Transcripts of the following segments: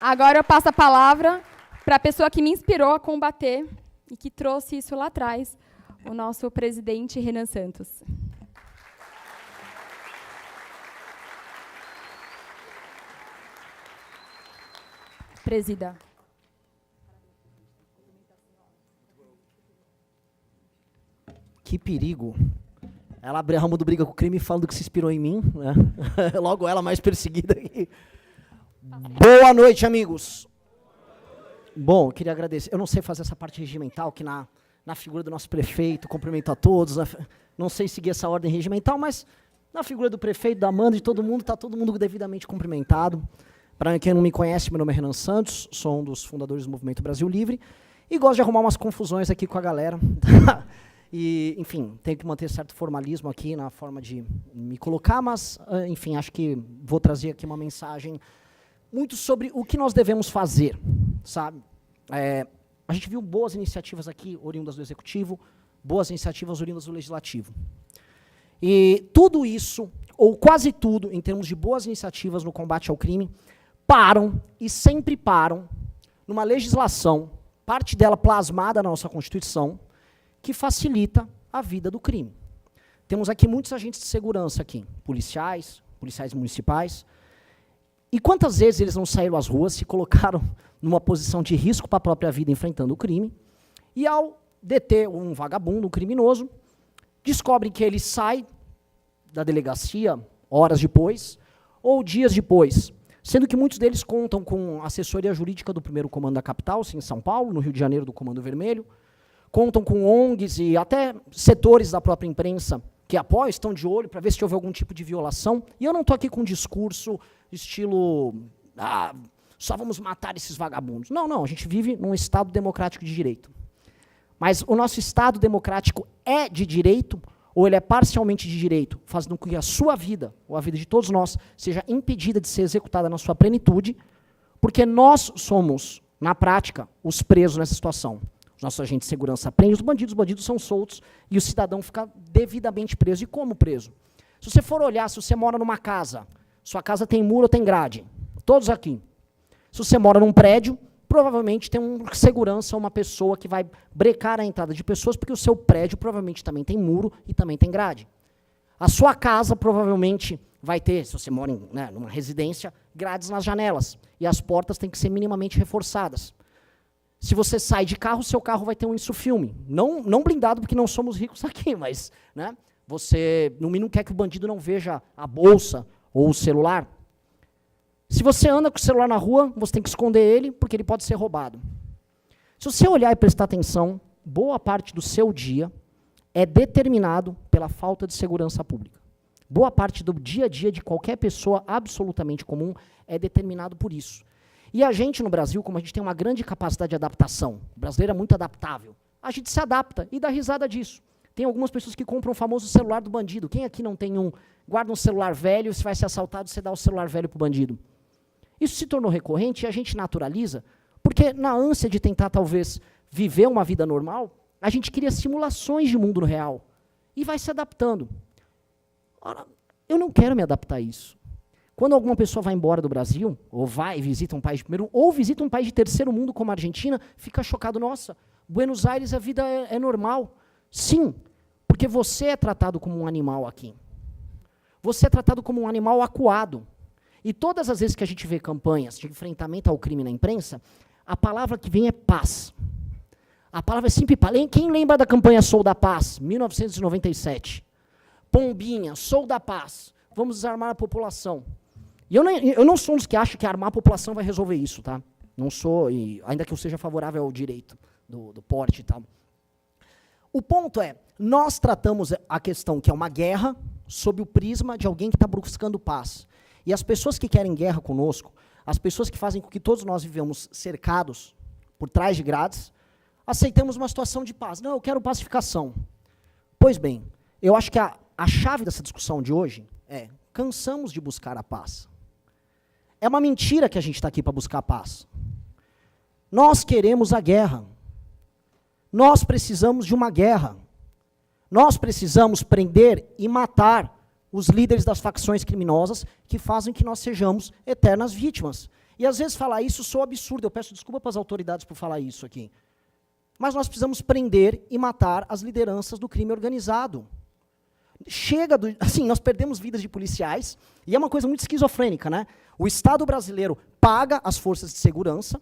Agora eu passo a palavra para a pessoa que me inspirou a combater e que trouxe isso lá atrás, o nosso presidente Renan Santos. Presida. Que perigo. Ela abre ramo do Briga com o Crime falando que se inspirou em mim, né? Logo ela mais perseguida aqui. Boa noite, amigos. Bom, eu queria agradecer. Eu não sei fazer essa parte regimental, que na figura do nosso prefeito, cumprimento a todos. Não sei seguir essa ordem regimental, mas na figura do prefeito, da Amanda, de todo mundo, está todo mundo devidamente cumprimentado. Para quem não me conhece, meu nome é Renan Santos, sou um dos fundadores do Movimento Brasil Livre e gosto de arrumar umas confusões aqui com a galera. E, enfim, tenho que manter certo formalismo aqui na forma de me colocar, mas, enfim, acho que vou trazer aqui uma mensagem muito sobre o que nós devemos fazer, sabe? A gente viu boas iniciativas aqui, oriundas do Executivo, boas iniciativas oriundas do Legislativo. E tudo isso, ou quase tudo, em termos de boas iniciativas no combate ao crime, param, e sempre param, numa legislação, parte dela plasmada na nossa Constituição, que facilita a vida do crime. Temos aqui muitos agentes de segurança aqui, policiais municipais, e quantas vezes eles não saíram às ruas, se colocaram numa posição de risco para a própria vida enfrentando o crime, e ao deter um vagabundo, um criminoso, descobrem que ele sai da delegacia horas depois, ou dias depois, sendo que muitos deles contam com assessoria jurídica do 1º Comando da Capital, em São Paulo, no Rio de Janeiro do Comando Vermelho, contam com ONGs e até setores da própria imprensa que apoiam, estão de olho para ver se houve algum tipo de violação. E eu não estou aqui com um discurso estilo, só vamos matar esses vagabundos. Não, não, a gente vive num Estado democrático de direito. Mas o nosso Estado democrático é de direito ou ele é parcialmente de direito, fazendo com que a sua vida, ou a vida de todos nós, seja impedida de ser executada na sua plenitude, porque nós somos, na prática, os presos nessa situação. Os nossos agentes de segurança prendem os bandidos são soltos e o cidadão fica devidamente preso. E como preso? Se você for olhar, se você mora numa casa, sua casa tem muro ou tem grade? Todos aqui. Se você mora num prédio, provavelmente tem um segurança, uma pessoa que vai brecar a entrada de pessoas, porque o seu prédio provavelmente também tem muro e também tem grade. A sua casa provavelmente vai ter, se você mora numa residência, grades nas janelas. E as portas têm que ser minimamente reforçadas. Se você sai de carro, seu carro vai ter um insufilme. Não blindado, porque não somos ricos aqui, mas você, no mínimo, quer que o bandido não veja a bolsa ou o celular. Se você anda com o celular na rua, você tem que esconder ele, porque ele pode ser roubado. Se você olhar e prestar atenção, boa parte do seu dia é determinado pela falta de segurança pública. Boa parte do dia a dia de qualquer pessoa absolutamente comum é determinado por isso. E a gente no Brasil, como a gente tem uma grande capacidade de adaptação, o brasileiro é muito adaptável, a gente se adapta e dá risada disso. Tem algumas pessoas que compram o famoso celular do bandido. Quem aqui não tem um? Guarda um celular velho, se vai ser assaltado, você dá o celular velho para o bandido. Isso se tornou recorrente e a gente naturaliza, porque na ânsia de tentar, talvez, viver uma vida normal, a gente cria simulações de mundo real e vai se adaptando. Ora, eu não quero me adaptar a isso. Quando alguma pessoa vai embora do Brasil, ou vai e visita um país de primeiro, ou visita um país de terceiro mundo como a Argentina, fica chocado, nossa, Buenos Aires a vida é normal. Sim, porque você é tratado como um animal aqui. Você é tratado como um animal acuado. E todas as vezes que a gente vê campanhas de enfrentamento ao crime na imprensa, a palavra que vem é paz. A palavra é sempre paz. Quem lembra da campanha Sou da Paz, 1997? Pombinha, Sou da Paz, vamos desarmar a população. E eu não sou um dos que acha que armar a população vai resolver isso, tá? Não sou, ainda que eu seja favorável ao direito do porte e tal. O ponto é, nós tratamos a questão que é uma guerra sob o prisma de alguém que está buscando paz. E as pessoas que querem guerra conosco, as pessoas que fazem com que todos nós vivamos cercados por trás de grades, aceitamos uma situação de paz. Não, eu quero pacificação. Pois bem, eu acho que a chave dessa discussão de hoje é, cansamos de buscar a paz. É uma mentira que a gente está aqui para buscar a paz. Nós queremos a guerra. Nós precisamos de uma guerra. Nós precisamos prender e matar os líderes das facções criminosas que fazem que nós sejamos eternas vítimas. E às vezes falar isso soa absurdo, eu peço desculpa para as autoridades por falar isso aqui. Mas nós precisamos prender e matar as lideranças do crime organizado. Chega do... Assim, nós perdemos vidas de policiais, e é uma coisa muito esquizofrênica, né? O Estado brasileiro paga as forças de segurança,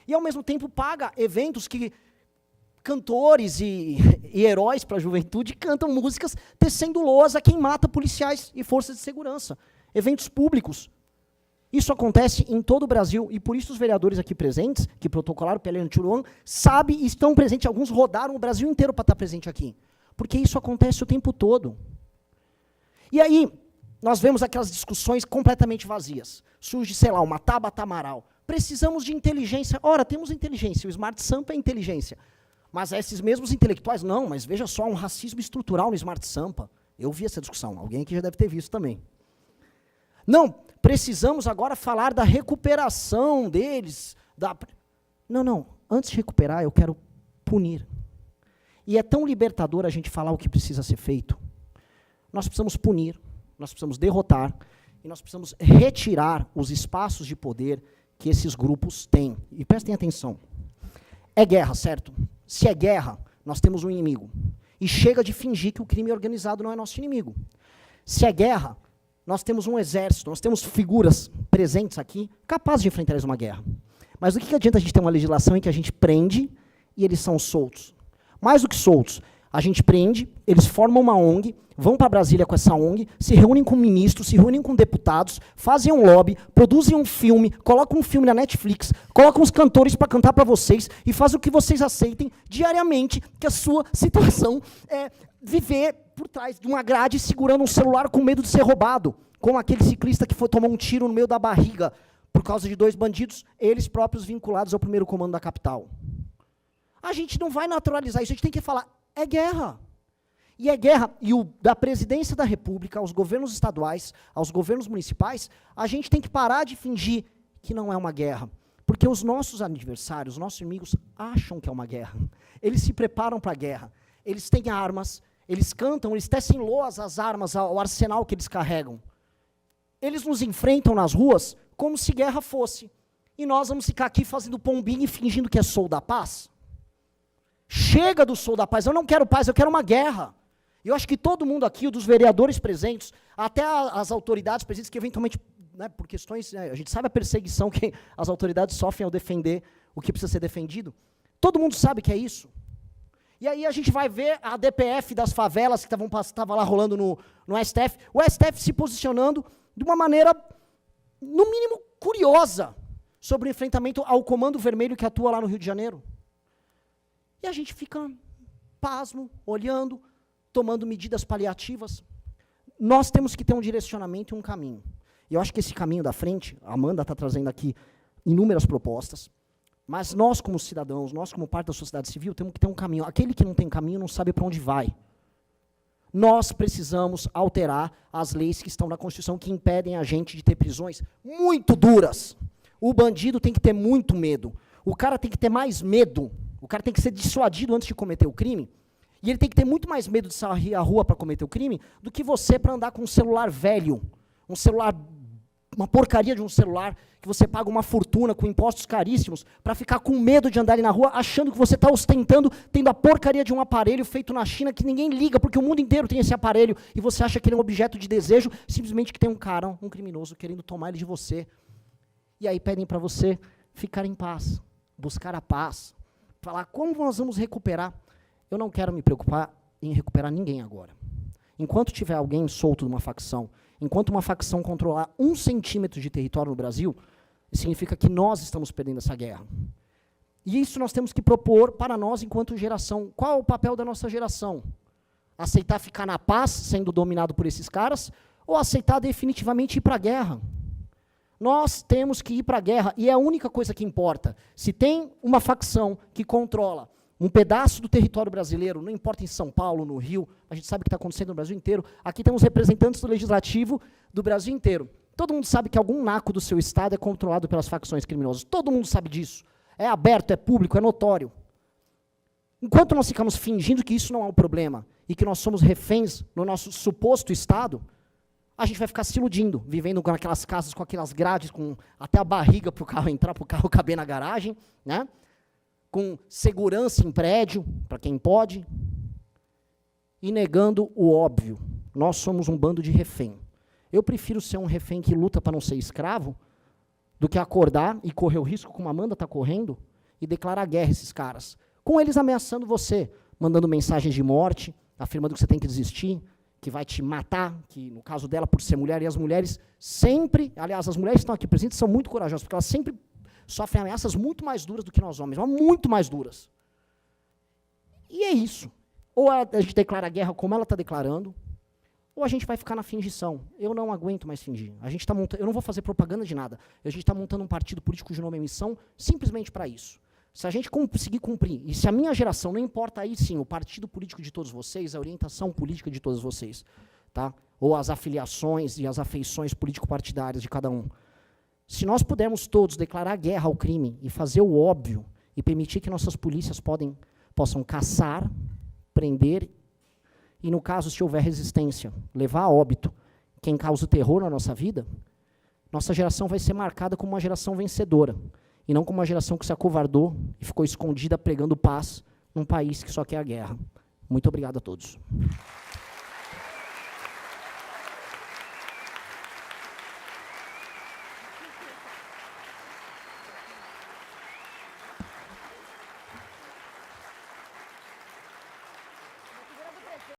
e ao mesmo tempo paga eventos que cantores e heróis para a juventude cantam músicas tecendo loas a quem mata policiais e forças de segurança. Eventos públicos. Isso acontece em todo o Brasil, e por isso os vereadores aqui presentes, que protocolaram o PL no Tiruan, sabem e estão presentes, alguns rodaram o Brasil inteiro para estar presente aqui. Porque isso acontece o tempo todo. E aí, nós vemos aquelas discussões completamente vazias. Surge, sei lá, uma Tabata Amaral. Precisamos de inteligência. Ora, temos inteligência, o Smart Sampa é inteligência. Mas esses mesmos intelectuais, não, mas veja só, um racismo estrutural no Smart Sampa. Eu vi essa discussão, alguém aqui já deve ter visto também. Não, precisamos agora falar da recuperação deles. Não, antes de recuperar, eu quero punir. E é tão libertador a gente falar o que precisa ser feito. Nós precisamos punir, nós precisamos derrotar, e nós precisamos retirar os espaços de poder que esses grupos têm. E prestem atenção. É guerra, certo? Se é guerra, nós temos um inimigo. E chega de fingir que o crime organizado não é nosso inimigo. Se é guerra, nós temos um exército, nós temos figuras presentes aqui capazes de enfrentar uma guerra. Mas do que adianta a gente ter uma legislação em que a gente prende e eles são soltos? Mais do que soltos, a gente prende, eles formam uma ONG, vão para Brasília com essa ONG, se reúnem com ministros, se reúnem com deputados, fazem um lobby, produzem um filme, colocam um filme na Netflix, colocam os cantores para cantar para vocês e fazem o que vocês aceitem diariamente, que a sua situação é viver por trás de uma grade segurando um celular com medo de ser roubado, como aquele ciclista que tomou um tiro no meio da barriga por causa de 2 bandidos, eles próprios vinculados ao primeiro comando da capital. A gente não vai naturalizar isso, a gente tem que falar, é guerra. E é guerra, e da presidência da República, aos governos estaduais, aos governos municipais, a gente tem que parar de fingir que não é uma guerra. Porque os nossos adversários, os nossos inimigos, acham que é uma guerra. Eles se preparam para a guerra. Eles têm armas, eles cantam, eles tecem loas às armas, ao arsenal que eles carregam. Eles nos enfrentam nas ruas como se guerra fosse. E nós vamos ficar aqui fazendo pombinho e fingindo que é Sou da Paz? Chega do Sou da Paz, eu não quero paz, eu quero uma guerra. Eu acho que todo mundo aqui, dos vereadores presentes, até as autoridades presentes, que eventualmente, né, por questões, a gente sabe a perseguição que as autoridades sofrem ao defender o que precisa ser defendido, todo mundo sabe que é isso. E aí a gente vai ver a DPF das favelas que estava lá rolando no STF, o STF se posicionando de uma maneira, no mínimo, curiosa, sobre o enfrentamento ao Comando Vermelho que atua lá no Rio de Janeiro. E a gente fica pasmo, olhando, tomando medidas paliativas. Nós temos que ter um direcionamento e um caminho. E eu acho que esse caminho da frente, a Amanda está trazendo aqui inúmeras propostas, mas nós como cidadãos, nós como parte da sociedade civil, temos que ter um caminho. Aquele que não tem caminho não sabe para onde vai. Nós precisamos alterar as leis que estão na Constituição que impedem a gente de ter prisões muito duras. O bandido tem que ter muito medo. O cara tem que ter mais medo. O cara tem que ser dissuadido antes de cometer o crime. E ele tem que ter muito mais medo de sair à rua para cometer o crime do que você para andar com um celular velho. Um celular, uma porcaria de um celular, que você paga uma fortuna com impostos caríssimos, para ficar com medo de andar ali na rua, achando que você está ostentando, tendo a porcaria de um aparelho feito na China que ninguém liga, porque o mundo inteiro tem esse aparelho, e você acha que ele é um objeto de desejo, simplesmente que tem um cara, um criminoso, querendo tomar ele de você. E aí pedem para você ficar em paz, buscar a paz, falar como nós vamos recuperar. Eu não quero me preocupar em recuperar ninguém agora. Enquanto tiver alguém solto de uma facção, enquanto uma facção controlar 1 centímetro de território no Brasil, significa que nós estamos perdendo essa guerra. E isso nós temos que propor para nós enquanto geração. Qual é o papel da nossa geração? Aceitar ficar na paz, sendo dominado por esses caras, ou aceitar definitivamente ir para a guerra? Nós temos que ir para a guerra, e é a única coisa que importa. Se tem uma facção que controla um pedaço do território brasileiro, não importa em São Paulo, no Rio, a gente sabe o que está acontecendo no Brasil inteiro, aqui temos representantes do Legislativo do Brasil inteiro. Todo mundo sabe que algum naco do seu estado é controlado pelas facções criminosas. Todo mundo sabe disso. É aberto, é público, é notório. Enquanto nós ficamos fingindo que isso não é um problema, e que nós somos reféns no nosso suposto Estado, a gente vai ficar se iludindo, vivendo com aquelas casas, com aquelas grades, com até a barriga para o carro entrar, para o carro caber na garagem, né? Com segurança em prédio, para quem pode, e negando o óbvio. Nós somos um bando de refém. Eu prefiro ser um refém que luta para não ser escravo, do que acordar e correr o risco, como a Amanda está correndo, e declarar guerra a esses caras. Com eles ameaçando você, mandando mensagens de morte, afirmando que você tem que desistir, que vai te matar, que no caso dela, por ser mulher, e as mulheres sempre, aliás, as mulheres que estão aqui presentes são muito corajosas, porque elas sempre sofrem ameaças muito mais duras do que nós homens, mas muito mais duras. E é isso. Ou a gente declara guerra como ela está declarando, ou a gente vai ficar na fingição. Eu não aguento mais fingir. A gente tá montando, eu não vou fazer propaganda de nada. A gente está montando um partido político de nome e missão simplesmente para isso. Se a gente conseguir cumprir, e se a minha geração, não importa aí sim, o partido político de todos vocês, a orientação política de todos vocês, tá? Ou as afiliações e as afeições político-partidárias de cada um. Se nós pudermos todos declarar guerra ao crime e fazer o óbvio, e permitir que nossas polícias possam caçar, prender, e no caso, se houver resistência, levar a óbito quem causa o terror na nossa vida, nossa geração vai ser marcada como uma geração vencedora, e não como uma geração que se acovardou e ficou escondida pregando paz num país que só quer a guerra. Muito obrigado a todos.